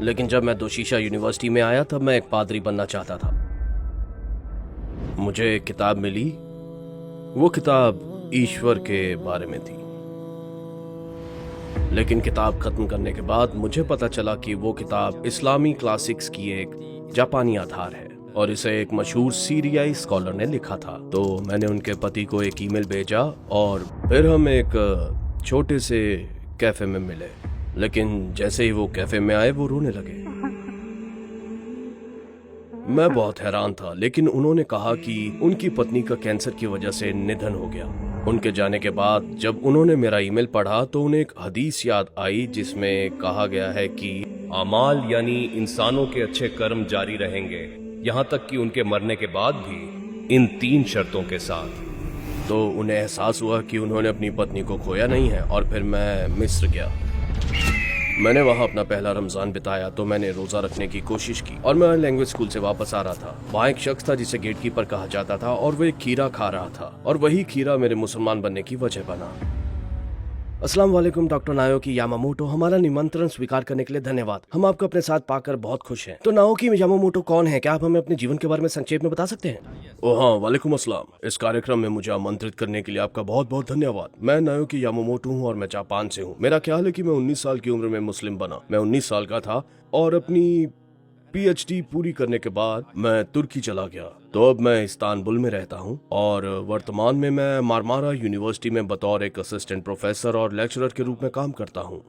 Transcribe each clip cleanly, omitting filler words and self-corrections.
लेकिन जब मैं दोशीशा यूनिवर्सिटी में आया तब मैं एक पादरी बनना चाहता था। मुझे एक किताब मिली। वो किताब ईश्वर के बारे में थी, लेकिन किताब खत्म करने के बाद मुझे पता चला कि वो किताब इस्लामी क्लासिक्स की एक जापानी आधार है और इसे एक मशहूर सीरियाई स्कॉलर ने लिखा था। तो मैंने उनके पति को एक ईमेल भेजा और फिर हम एक छोटे से कैफे में मिले। लेकिन जैसे ही वो कैफे में आए वो रोने लगे। मैं बहुत हैरान था, लेकिन उन्होंने कहा कि उनकी पत्नी का कैंसर की वजह से निधन हो गया। उनके जाने के बाद जब उन्होंने मेरा ईमेल पढ़ा तो उन्हें एक हदीस याद आई जिसमें कहा गया है कि अमाल यानी इंसानों के अच्छे कर्म जारी रहेंगे यहाँ तक कि उनके मरने के बाद भी, इन 3 शर्तों के साथ। तो उन्हें एहसास हुआ कि उन्होंने अपनी पत्नी को खोया नहीं है। और फिर मैं मिस्र गया। मैंने वहाँ अपना पहला रमजान बिताया। तो मैंने रोजा रखने की कोशिश की और मैं लैंग्वेज स्कूल से वापस आ रहा था। वहाँ एक शख्स था जिसे गेटकीपर कहा जाता था और वो एक खीरा खा रहा था और वही खीरा मेरे मुसलमान बनने की वजह बना। अस्सलाम वालेकुम डॉक्टर नाओकी यामामोटो, हमारा निमंत्रण स्वीकार करने के लिए धन्यवाद। हम आपको अपने साथ पाकर बहुत खुश हैं। तो नाओकी यामामोटो कौन है? क्या आप हमें अपने जीवन के बारे में संक्षेप में बता सकते हैं? ओह हाँ, वालेकुम अस्सलाम। इस कार्यक्रम में मुझे आमंत्रित करने के लिए आपका बहुत बहुत धन्यवाद। मैं नाओकी यामामोटो हूँ और मैं जापान से हूँ। मेरा ख्याल है कि मैं 19 साल की उम्र में मुस्लिम बना। मैं 19 साल का था और अपनी पीएचडी पूरी करने के बाद मैं तुर्की चला गया। तो अब मैं इस्तांबुल में रहता हूँ और वर्तमान में मैं मारमारा यूनिवर्सिटी में बतौर एक असिस्टेंट प्रोफेसर और लेक्चरर के रूप में काम करता हूँ।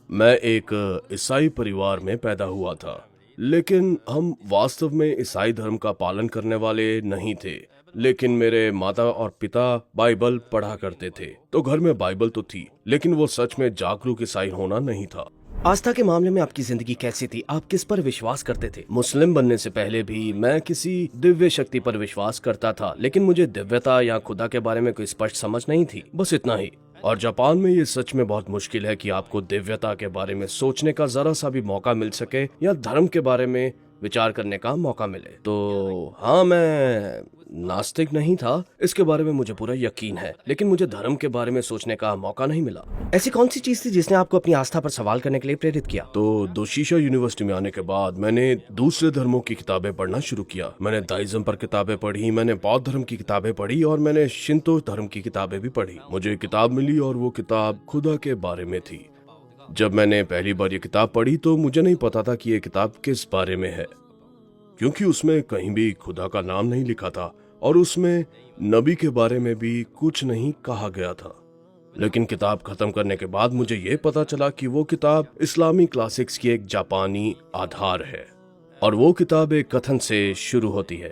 मैं एक ईसाई परिवार में पैदा हुआ था, लेकिन हम वास्तव में ईसाई धर्म का पालन करने वाले नहीं थे। लेकिन मेरे माता और पिता बाइबल पढ़ा करते थे, तो घर में बाइबल तो थी, लेकिन वो सच में जागरूक ईसाई होना नहीं था। आस्था के मामले में आपकी जिंदगी कैसी थी? आप किस पर विश्वास करते थे? मुस्लिम बनने से पहले भी मैं किसी दिव्य शक्ति पर विश्वास करता था, लेकिन मुझे दिव्यता या खुदा के बारे में कोई स्पष्ट समझ नहीं थी। बस इतना ही। और जापान में ये सच में बहुत मुश्किल है कि आपको दिव्यता के बारे में सोचने का जरा सा भी मौका मिल सके या धर्म के बारे में विचार करने का मौका मिले। तो हाँ, मैं नास्तिक नहीं था, इसके बारे में मुझे पूरा यकीन है, लेकिन मुझे धर्म के बारे में सोचने का मौका नहीं मिला। ऐसी कौन सी चीज थी जिसने आपको अपनी आस्था पर सवाल करने के लिए प्रेरित किया? तो दोशीशा यूनिवर्सिटी में आने के बाद मैंने दूसरे धर्मों की किताबें पढ़ना शुरू किया। मैंने दाइज्म पर किताबें पढ़ी, मैंने बौद्ध धर्म की किताबें पढ़ी और मैंने शिंतो धर्म की किताबें भी पढ़ी। मुझे एक किताब मिली और वो किताब खुदा के बारे में थी। जब मैंने पहली बार ये किताब पढ़ी तो मुझे नहीं पता था कि ये किताब किस बारे में है, क्योंकि उसमें कहीं भी खुदा का नाम नहीं लिखा था और उसमें नबी के बारे में भी कुछ नहीं कहा गया था। लेकिन किताब खत्म करने के बाद मुझे ये पता चला कि वो किताब इस्लामी क्लासिक्स की एक जापानी आधार है और वो किताब एक कथन से शुरू होती है।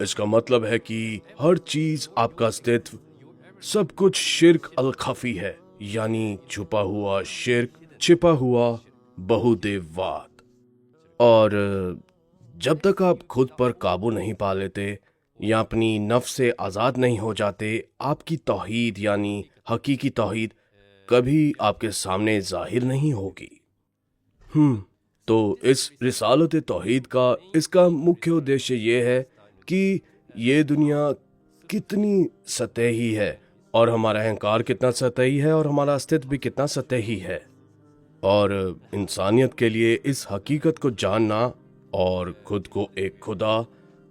इसका मतलब है कि हर चीज, आपका अस्तित्व, सब कुछ शिर्क अल खफी है, यानी छुपा हुआ शिर्क, छिपा हुआ बहुदेववाद। और जब तक आप खुद पर काबू नहीं पा लेते या अपनी नफ्स से आज़ाद नहीं हो जाते, आपकी तौहीद यानी हकीकी तौहीद कभी आपके सामने जाहिर नहीं होगी। तो इस रिसालत तौहीद का इसका मुख्य उद्देश्य ये है कि ये दुनिया कितनी सतही है और हमारा अहंकार कितना सतही है और हमारा अस्तित्व भी कितना सतही है, और इंसानियत के लिए इस हकीकत को जानना और खुद को एक खुदा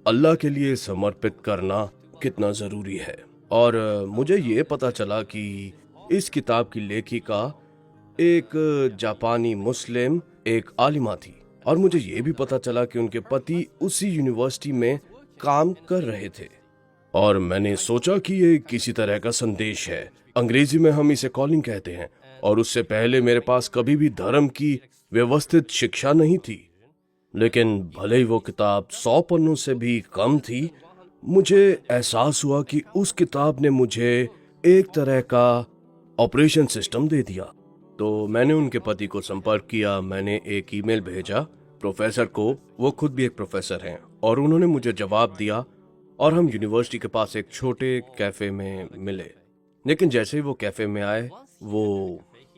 अल्लाह के लिए समर्पित करना कितना ज़रूरी है। और मुझे ये पता चला कि इस किताब की लेखिका एक जापानी मुस्लिम एक आलिमा थी और मुझे ये भी पता चला कि उनके पति उसी यूनिवर्सिटी में काम कर रहे थे। और मैंने सोचा कि ये किसी तरह का संदेश है। अंग्रेजी में हम इसे कॉलिंग कहते हैं। और उससे पहले मेरे पास कभी भी धर्म की व्यवस्थित शिक्षा नहीं थी, लेकिन भले ही वो किताब 100 पन्नों से भी कम थी, मुझे एहसास हुआ कि उस किताब ने मुझे एक तरह का ऑपरेशन सिस्टम दे दिया। तो मैंने उनके पति को संपर्क किया, मैंने एक ईमेल भेजा प्रोफेसर को, वो खुद भी एक प्रोफेसर हैं, और उन्होंने मुझे जवाब दिया और हम यूनिवर्सिटी के पास एक छोटे कैफे में मिले। लेकिन जैसे ही वो कैफे में आए वो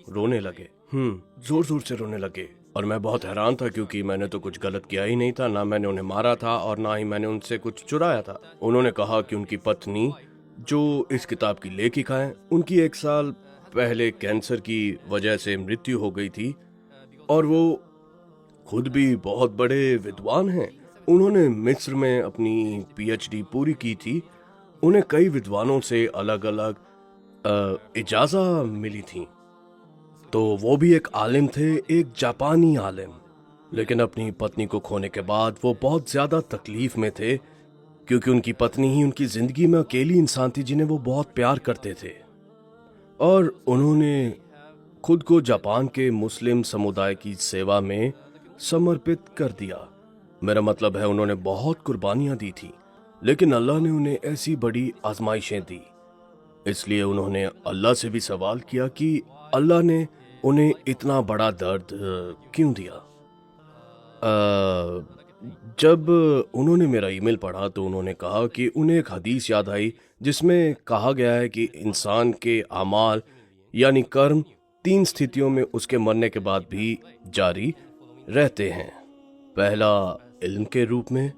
रोने लगे, जोर जोर से रोने लगे। और मैं बहुत हैरान था क्योंकि मैंने तो कुछ गलत किया ही नहीं था, ना मैंने उन्हें मारा था और ना ही मैंने उनसे कुछ चुराया था। उन्होंने कहा कि उनकी पत्नी जो इस किताब की लेखिका है, उनकी 1 साल पहले कैंसर की वजह से मृत्यु हो गई थी और वो खुद भी बहुत बड़े विद्वान हैं। उन्होंने मिस्र में अपनी पीएचडी पूरी की थी। उन्हें कई विद्वानों से अलग अलग इजाज़ा मिली थी। तो वो भी एक आलिम थे, एक जापानी आलिम। लेकिन अपनी पत्नी को खोने के बाद वो बहुत ज़्यादा तकलीफ में थे, क्योंकि उनकी पत्नी ही उनकी ज़िंदगी में अकेली इंसान थी जिन्हें वो बहुत प्यार करते थे। और उन्होंने खुद को जापान के मुस्लिम समुदाय की सेवा में समर्पित कर दिया। मेरा मतलब है उन्होंने बहुत कुर्बानियां दी थी, लेकिन अल्लाह ने उन्हें ऐसी बड़ी आजमाइशें दी। इसलिए उन्होंने अल्लाह से भी सवाल किया कि अल्लाह ने उन्हें इतना बड़ा दर्द क्यों दिया। जब उन्होंने मेरा ईमेल पढ़ा तो उन्होंने कहा कि उन्हें एक हदीस याद आई जिसमें कहा गया है कि इंसान के अमाल यानी कर्म 3 स्थितियों में उसके मरने के बाद भी जारी रहते हैं। पहला इल्म के रूप में,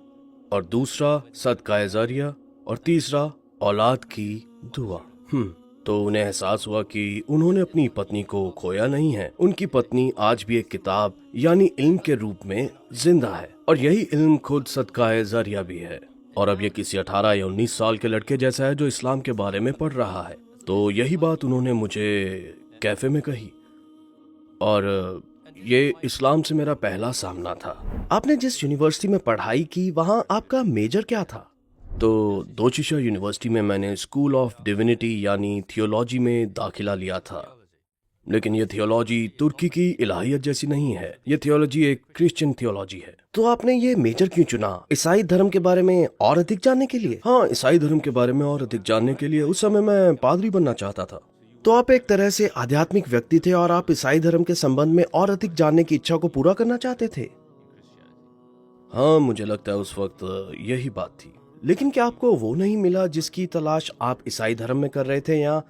और दूसरा सदका जारिया, और तीसरा औलाद की दुआ। तो उन्हें एहसास हुआ कि उन्होंने अपनी पत्नी को खोया नहीं है। उनकी पत्नी आज भी एक किताब यानी इल्म के रूप में जिंदा है, और यही इल्म खुद सदका जारिया भी है। और अब ये किसी 18 या 19 साल के लड़के जैसा है जो इस्लाम के बारे में पढ़ रहा है। तो यही बात उन्होंने मुझे कैफे में कही, और ये इस्लाम से मेरा पहला सामना था। आपने जिस यूनिवर्सिटी में पढ़ाई की वहाँ आपका मेजर क्या था? तो दोचिशा यूनिवर्सिटी में मैंने स्कूल ऑफ डिविनिटी यानी थियोलॉजी में दाखिला लिया था। लेकिन ये थियोलॉजी तुर्की की इलाहियत जैसी नहीं है। ये थियोलॉजी एक क्रिश्चियन थियोलॉजी है। तो आपने ये मेजर क्यों चुना? ईसाई धर्म के बारे में और अधिक जानने के लिए? हाँ, ईसाई धर्म के बारे में और अधिक जानने के लिए। उस समय मैं पादरी बनना चाहता था। तो आप एक तरह से आध्यात्मिक व्यक्ति थे और आप ईसाई धर्म के संबंध में और अधिक जानने की इच्छा को पूरा करना चाहते थे। हाँ, मुझे लगता है उस वक्त यही बात थी। लेकिन क्या आपको वो नहीं मिला जिसकी तलाश आप ईसाई धर्म में कर रहे थे, या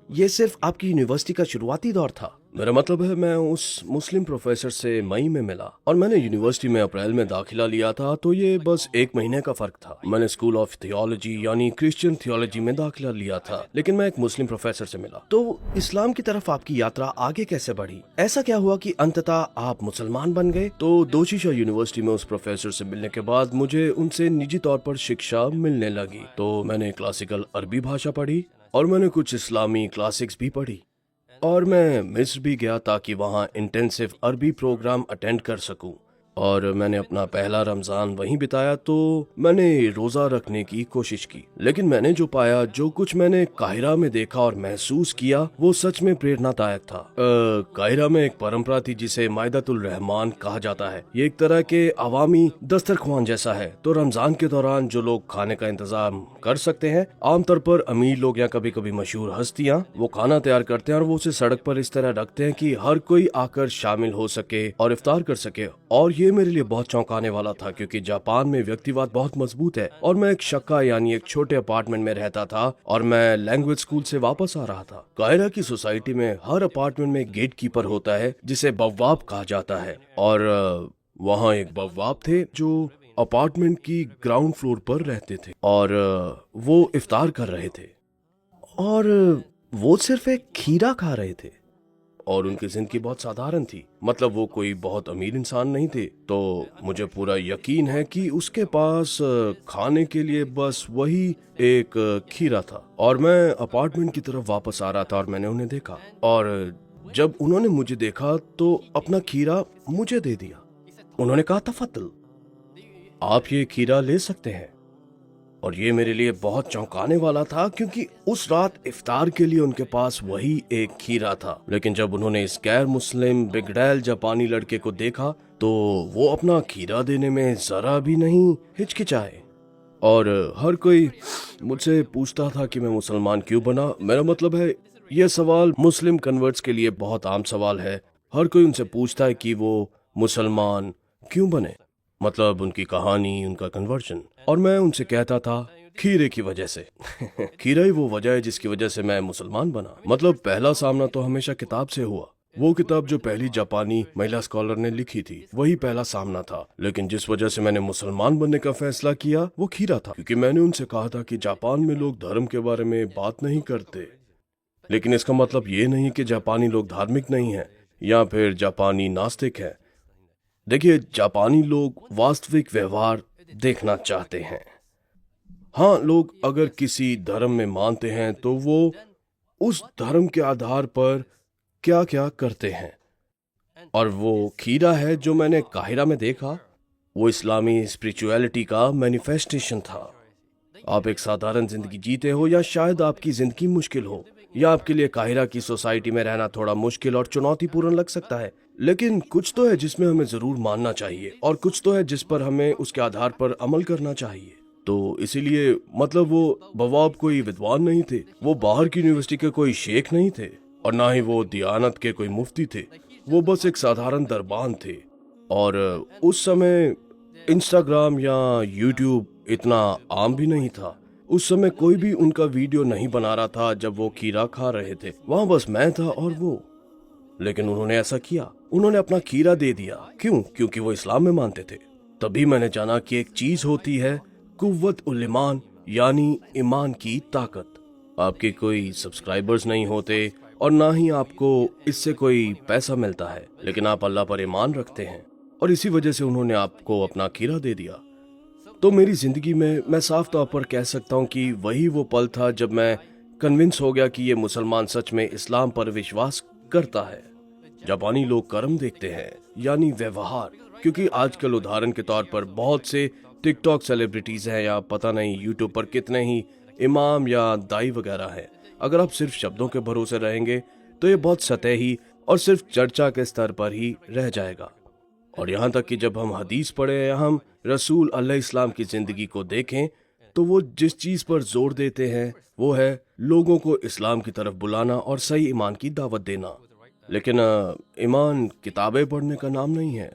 ये सिर्फ आपकी यूनिवर्सिटी का शुरुआती दौर था? मेरा मतलब है मैं उस मुस्लिम प्रोफेसर से मई में मिला और मैंने यूनिवर्सिटी में अप्रैल में दाखिला लिया था। तो ये बस 1 महीने का फर्क था। मैंने स्कूल ऑफ थियोलॉजी यानी क्रिश्चियन थियोलॉजी में दाखिला लिया था, लेकिन मैं एक मुस्लिम प्रोफेसर से मिला। तो इस्लाम की तरफ आपकी यात्रा आगे कैसे बढ़ी? ऐसा क्या हुआ कि अंततः आप मुसलमान बन गए? तो दोशीशा यूनिवर्सिटी में उस प्रोफेसर से मिलने के बाद मुझे उनसे निजी तौर पर शिक्षा मिलने लगी। तो मैंने क्लासिकल अरबी भाषा पढ़ी और मैंने कुछ इस्लामी क्लासिक्स भी पढ़ी, और मैं मिस्र भी गया ताकि वहाँ इंटेंसिव अरबी प्रोग्राम अटेंड कर सकूं। और मैंने अपना पहला रमज़ान वहीं बिताया। तो मैंने रोज़ा रखने की कोशिश की, लेकिन मैंने जो पाया, जो कुछ मैंने काहिरा में देखा और महसूस किया, वो सच में प्रेरणादायक था। काहिरा में एक परंपरा थी जिसे माइदतुल रहमान कहा जाता है। ये एक तरह के अवामी दस्तरख्वान जैसा है। तो रमज़ान के दौरान जो लोग खाने का इंतजाम कर सकते हैं, आमतौर पर अमीर लोग या कभी कभी मशहूर हस्तियाँ, वो खाना तैयार करते हैं और वो उसे सड़क पर इस तरह रखते हैं कि हर कोई आकर शामिल हो सके और इफ्तार कर सके। और ये मेरे लिए बहुत चौंकाने वाला था, क्योंकि जापान में व्यक्तिवाद बहुत मजबूत है। और मैं एक शक्का यानी एक छोटे अपार्टमेंट में रहता था और मैं लैंग्वेज स्कूल से वापस आ रहा था। काहिरा की सोसाइटी में हर अपार्टमेंट में एक गेट कीपर होता है जिसे बव्वाब कहा जाता है। और वहाँ एक बव्वाब थे जो अपार्टमेंट की ग्राउंड फ्लोर पर रहते थे और वो इफ्तार कर रहे थे और वो सिर्फ एक खीरा खा रहे थे। और उनकी जिंदगी बहुत साधारण थी। मतलब वो कोई बहुत अमीर इंसान नहीं थे। तो मुझे पूरा यकीन है कि उसके पास खाने के लिए बस वही एक खीरा था। और मैं अपार्टमेंट की तरफ वापस आ रहा था और मैंने उन्हें देखा, और जब उन्होंने मुझे देखा तो अपना खीरा मुझे दे दिया। उन्होंने कहा, तफद्दल, आप ये खीरा ले सकते हैं। और ये मेरे लिए बहुत चौंकाने वाला था, क्योंकि उस रात इफ्तार के लिए उनके पास वही एक खीरा था। लेकिन जब उन्होंने इस गैर मुस्लिम बिगड़ैल जापानी लड़के को देखा तो वो अपना खीरा देने में जरा भी नहीं हिचकिचाए। और हर कोई मुझसे पूछता था कि मैं मुसलमान क्यों बना। मेरा मतलब है, यह सवाल मुस्लिम कन्वर्ट्स के लिए बहुत आम सवाल है। हर कोई उनसे पूछता है कि वो मुसलमान क्यों बने, मतलब उनकी कहानी, उनका कन्वर्जन। और मैं उनसे कहता था, खीरे की वजह से। खीरा ही वो वजह है जिसकी वजह से मैं मुसलमान बना। मतलब पहला सामना तो हमेशा किताब से हुआ। वो किताब जो पहली जापानी महिला स्कॉलर ने लिखी थी, वही पहला सामना था। लेकिन जिस वजह से मैंने मुसलमान बनने का फैसला किया वो खीरा था, क्योंकि मैंने उनसे कहा था कि जापान में लोग धर्म के बारे में बात नहीं करते। लेकिन इसका मतलब ये नहीं कि जापानी लोग धार्मिक नहीं हैं या फिर जापानी नास्तिक हैं। देखिए, जापानी लोग वास्तविक व्यवहार देखना चाहते हैं। हाँ, लोग अगर किसी धर्म में मानते हैं तो वो उस धर्म के आधार पर क्या क्या करते हैं। और वो खीरा है जो मैंने काहिरा में देखा, वो इस्लामी स्पिरिचुअलिटी का मैनिफेस्टेशन था। आप एक साधारण जिंदगी जीते हो या शायद आपकी जिंदगी मुश्किल हो या आपके लिए काहिरा की सोसाइटी में रहना थोड़ा मुश्किल और चुनौतीपूर्ण लग सकता है, लेकिन कुछ तो है जिसमें हमें जरूर मानना चाहिए और कुछ तो है जिस पर हमें उसके आधार पर अमल करना चाहिए। तो इसीलिए मतलब वो बवाब कोई विद्वान नहीं थे, वो बाहर की यूनिवर्सिटी के कोई शेख नहीं थे और ना ही वो दियानत के कोई मुफ्ती थे। वो बस एक साधारण दरबान थे। और उस समय इंस्टाग्राम या यूट्यूब इतना आम भी नहीं था। उस समय कोई भी उनका वीडियो नहीं बना रहा था जब वो खीरा खा रहे थे। वहां बस मैं था और वो। लेकिन उन्होंने ऐसा किया, उन्होंने अपना खीरा दे दिया। क्यों? क्योंकि वो इस्लाम में मानते थे। तभी मैंने जाना कि एक चीज होती है कुव्वत उल ईमान, यानी ईमान की ताकत। आपके कोई सब्सक्राइबर्स नहीं होते और ना ही आपको इससे कोई पैसा मिलता है, लेकिन आप अल्लाह पर ईमान रखते हैं और इसी वजह से उन्होंने आपको अपना खीरा दे दिया। तो मेरी जिंदगी में मैं साफ तौर पर कह सकता हूँ कि वही वो पल था जब मैं कन्विंस हो गया कि ये मुसलमान सच में इस्लाम पर विश्वास करता है। जापानी लोग कर्म देखते हैं, यानी व्यवहार। क्योंकि आजकल उदाहरण के तौर पर बहुत से टिकटॉक सेलिब्रिटीज हैं या पता नहीं यूट्यूब पर कितने ही इमाम या दाई वगैरह हैं। अगर आप सिर्फ शब्दों के भरोसे रहेंगे तो ये बहुत सतही और सिर्फ चर्चा के स्तर पर ही रह जाएगा। और यहाँ तक कि जब हम हदीस पढ़े या हम रसूल अलैहिस्सलाम की जिंदगी को देखें तो वो जिस चीज पर जोर देते हैं वो है लोगों को इस्लाम की तरफ बुलाना और सही ईमान की दावत देना। लेकिन ईमान किताबें पढ़ने का नाम नहीं है,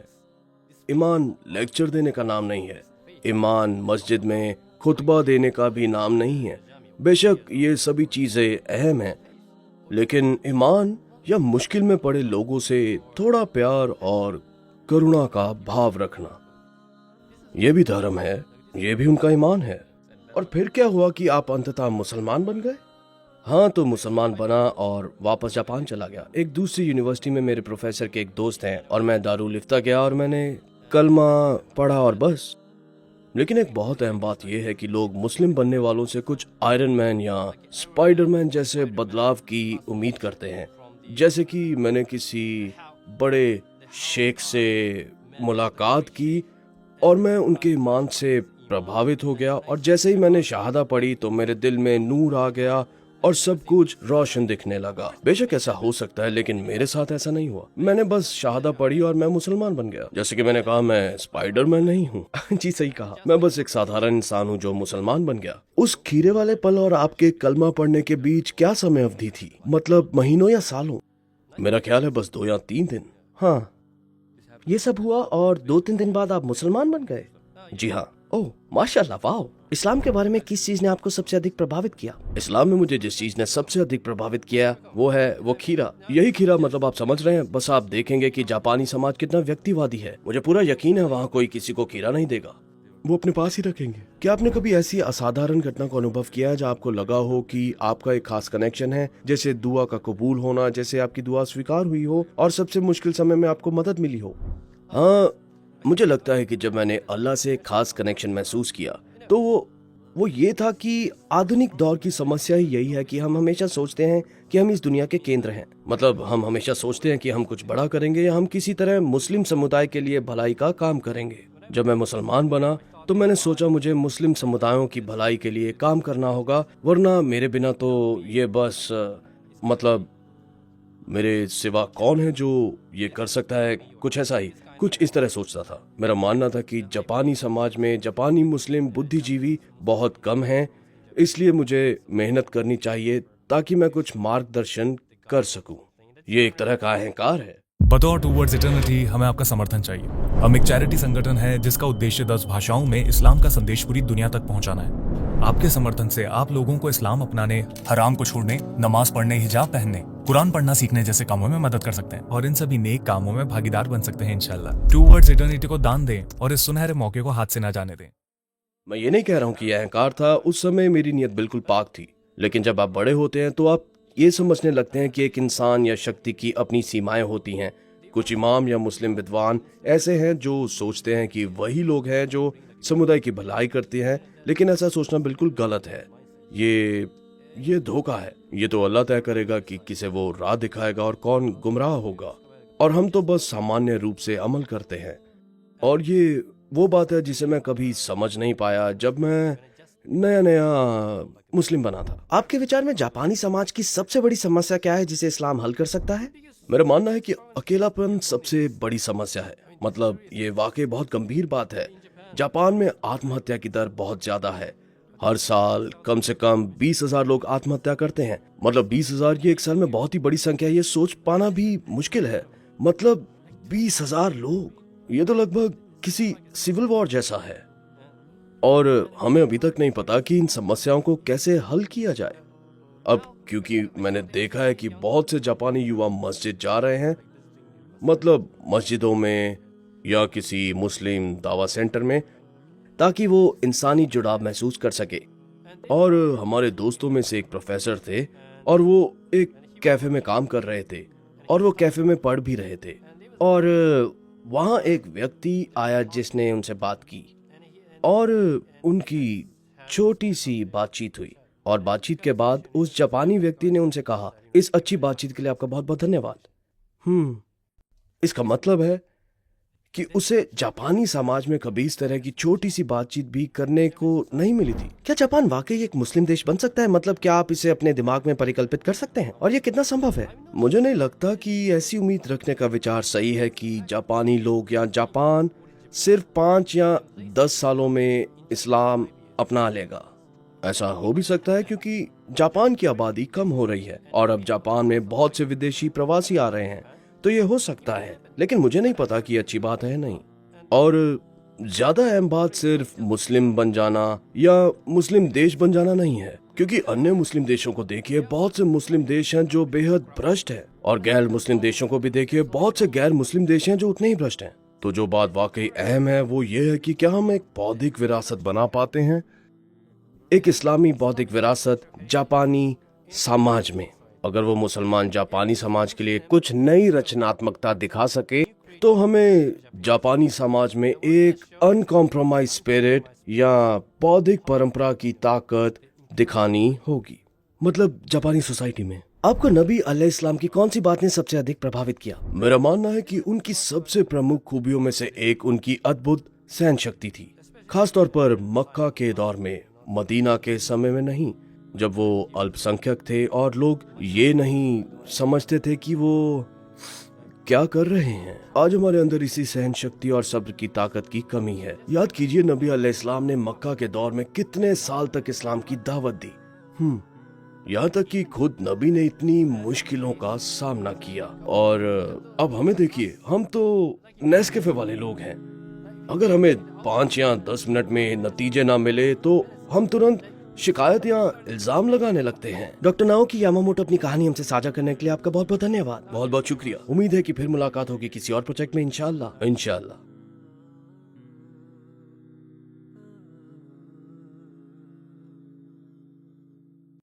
ईमान लेक्चर देने का नाम नहीं है, ईमान मस्जिद में खुतबा देने का भी नाम नहीं है। बेशक ये सभी चीजें अहम हैं, लेकिन ईमान या मुश्किल में पड़े लोगों से थोड़ा प्यार और करुणा का भाव रखना, ये भी धर्म है, ये भी उनका ईमान है। और फिर क्या हुआ कि आप अंततः मुसलमान बन गए? हाँ, तो मुसलमान बना और वापस जापान चला गया। एक दूसरी यूनिवर्सिटी में मेरे प्रोफेसर के एक दोस्त हैं और मैं दारुल इफ्ता गया और मैंने कलमा पढ़ा और बस। लेकिन एक बहुत अहम बात यह है कि लोग मुस्लिम बनने वालों से कुछ आयरन मैन या स्पाइडरमैन जैसे बदलाव की उम्मीद करते हैं। जैसे कि मैंने किसी बड़े शेख से मुलाकात की और मैं उनके ईमान से प्रभावित हो गया और जैसे ही मैंने शहादा पढ़ी तो मेरे दिल में नूर आ गया और सब कुछ रोशन दिखने लगा। बेशक ऐसा हो सकता है, लेकिन मेरे साथ ऐसा नहीं हुआ। मैंने बस शहादा पढ़ी और मैं मुसलमान बन गया। जैसे कि मैंने कहा, मैं स्पाइडरमैन नहीं हूँ। जी सही कहा, मैं बस एक साधारण इंसान हूँ जो मुसलमान बन गया। उस खीरे वाले पल और आपके कलमा पढ़ने के बीच क्या समय अवधि थी? मतलब महीनों या सालों? मेरा ख्याल है बस 2 या 3 दिन। हाँ, ये सब हुआ और 2-3 दिन बाद आप मुसलमान बन गए? जी हाँ। ओह माशाल्लाह, वाह। इस्लाम के बारे में किस चीज ने आपको सबसे अधिक प्रभावित किया? इस्लाम में मुझे जिस चीज ने सबसे अधिक प्रभावित किया वो खीरा। यही खीरा, मतलब आप समझ रहे हैं। बस आप देखेंगे कि जापानी समाज कितना व्यक्तिवादी है। मुझे पूरा यकीन है वहाँ कोई किसी को खीरा नहीं देगा, वो अपने पास ही रखेंगे। क्या आपने कभी ऐसी असाधारण घटना को अनुभव किया है जहाँ आपको लगा हो कि आपका एक खास कनेक्शन है, जैसे दुआ का कबूल होना, जैसे आपकी दुआ स्वीकार हुई हो और सबसे मुश्किल समय में आपको मदद मिली हो? हाँ, मुझे लगता है कि जब मैंने अल्लाह से एक खास कनेक्शन महसूस किया तो वो ये था कि आधुनिक दौर की समस्या ही यही है कि हम हमेशा सोचते हैं कि हम इस दुनिया के केंद्र हैं। मतलब हम हमेशा सोचते हैं कि हम कुछ बड़ा करेंगे या हम किसी तरह मुस्लिम समुदाय के लिए भलाई का काम करेंगे। जब मैं मुसलमान बना तो मैंने सोचा मुझे मुस्लिम समुदायों की भलाई के लिए काम करना होगा, वरना मेरे बिना तो ये बस मतलब मेरे सिवा कौन है जो ये कर सकता है, कुछ ऐसा ही, कुछ इस तरह सोचता था। मेरा मानना था कि जापानी समाज में जापानी मुस्लिम बुद्धिजीवी बहुत कम हैं, इसलिए मुझे मेहनत करनी चाहिए ताकि मैं कुछ मार्गदर्शन कर सकूं। ये एक तरह का अहंकार है। बतौर टूवर्ड्स इटर्निटी हमें आपका समर्थन चाहिए। हम एक चैरिटी संगठन है जिसका उद्देश्य 10 भाषाओं में इस्लाम का संदेश पूरी दुनिया तक पहुंचाना है। आपके समर्थन से आप लोगों को इस्लाम अपनाने, हराम को छोड़ने, नमाज पढ़ने, हिजाब पहनने, कुरान पढ़ना सीखने जैसे कामों में मदद कर सकते हैं और इन सभी नेक कामों में भागीदार बन सकते हैं इंशाल्लाह। टूवर्ड्स इटर्निटी को दान दें और इस सुनहरे मौके को हाथ से न जाने दें। मैं ये नहीं कह रहा हूँ कि यह अहंकार था, उस समय मेरी नीयत बिल्कुल पाक थी। लेकिन जब आप बड़े होते हैं तो आप ये समझने लगते हैं कि एक इंसान या शक्ति की अपनी सीमाएं होती हैं। कुछ इमाम या मुस्लिम विद्वान ऐसे हैं जो सोचते हैं कि वही लोग हैं जो समुदाय की भलाई करते हैं, लेकिन ऐसा सोचना बिल्कुल गलत है। ये धोखा है। ये तो अल्लाह तय करेगा कि किसे वो राह दिखाएगा और कौन गुमराह होगा, और हम तो बस सामान्य रूप से अमल करते हैं। और ये वो बात है जिसे मैं कभी समझ नहीं पाया जब मैं नया नया मुस्लिम बना था। आपके विचार में जापानी समाज की सबसे बड़ी समस्या क्या है जिसे इस्लाम हल कर सकता है? मेरा मानना है कि अकेलापन सबसे बड़ी समस्या है। मतलब ये वाकई बहुत गंभीर बात है। जापान में आत्महत्या की दर बहुत ज्यादा है। हर साल कम से कम 20,000 लोग आत्महत्या करते हैं। मतलब 20,000 ये एक साल में बहुत ही बड़ी संख्या है। ये सोच पाना भी मुश्किल है। मतलब 20,000 लोग, ये तो लगभग किसी सिविल वॉर जैसा है। और हमें अभी तक नहीं पता कि इन समस्याओं को कैसे हल किया जाए। अब क्योंकि मैंने देखा है कि बहुत से जापानी युवा मस्जिद जा रहे हैं, मतलब मस्जिदों में या किसी मुस्लिम दावा सेंटर में, ताकि वो इंसानी जुड़ाव महसूस कर सके। और हमारे दोस्तों में से एक प्रोफेसर थे और वो एक कैफे में काम कर रहे थे और वो कैफे में पढ़ भी रहे थे। और वहां एक व्यक्ति आया जिसने उनसे बात की और उनकी छोटी सी बातचीत हुई। और बातचीत के बाद उस जापानी व्यक्ति ने उनसे कहा, इस अच्छी बातचीत के लिए आपका बहुत बहुत धन्यवाद। इसका मतलब है कि उसे जापानी समाज में कभी इस तरह की छोटी सी बातचीत भी करने को नहीं मिली थी। क्या जापान वाकई एक मुस्लिम देश बन सकता है? मतलब क्या आप इसे अपने दिमाग में परिकल्पित कर सकते हैं, और ये कितना संभव है? मुझे नहीं लगता कि ऐसी उम्मीद रखने का विचार सही है कि जापानी लोग या जापान सिर्फ 5 या 10 सालों में इस्लाम अपना लेगा। ऐसा हो भी सकता है क्योंकि जापान की आबादी कम हो रही है और अब जापान में बहुत से विदेशी प्रवासी आ रहे हैं, तो ये हो सकता है। लेकिन मुझे नहीं पता कि अच्छी बात है नहीं। और ज्यादा अहम बात सिर्फ मुस्लिम बन जाना या मुस्लिम देश बन जाना नहीं है, क्योंकि अन्य मुस्लिम देशों को देखिए, बहुत से मुस्लिम देश हैं जो बेहद भ्रष्ट हैं, और गैर मुस्लिम देशों को भी देखिए, बहुत से गैर मुस्लिम देश हैं जो उतने ही भ्रष्ट हैं। तो जो बात वाकई अहम है वो ये है कि क्या हम एक बौद्धिक विरासत बना पाते हैं, एक इस्लामी बौद्धिक विरासत जापानी समाज में। अगर वो मुसलमान जापानी समाज के लिए कुछ नई रचनात्मकता दिखा सके, तो हमें जापानी समाज में एक अनकॉम्प्रोमाइज स्पिरिट या बौद्धिक परंपरा की ताकत दिखानी होगी। मतलब जापानी सोसाइटी में। आपको नबी अलैहिस्सलाम की कौन सी बात ने सबसे अधिक प्रभावित किया? मेरा मानना है कि उनकी सबसे प्रमुख खूबियों में से एक उनकी अद्भुत सहन शक्ति थी, खासतौर पर मक्का के दौर में, मदीना के समय में नहीं, जब वो अल्पसंख्यक थे और लोग ये नहीं समझते थे कि वो क्या कर रहे हैं। आज हमारे अंदर इसी सहन शक्ति और सब्र की ताकत की कमी है। याद कीजिए नबी अलैहिस्सलाम ने मक्का के दौर में कितने साल तक इस्लाम की दावत दी। यहाँ तक कि खुद नबी ने इतनी मुश्किलों का सामना किया। और अब हमें देखिए, हम तो नेस्कैफे वाले लोग हैं। अगर हमें 5 या 10 मिनट में नतीजे ना मिले तो हम तुरंत शिकायत या इल्जाम लगाने लगते हैं। डॉक्टर नाओकी यामामोटो, अपनी कहानी हमसे साझा करने के लिए आपका बहुत बहुत धन्यवाद। बहुत बहुत शुक्रिया। उम्मीद है कि फिर मुलाकात होगी किसी और प्रोजेक्ट में, इंशाअल्लाह। इंशाअल्लाह।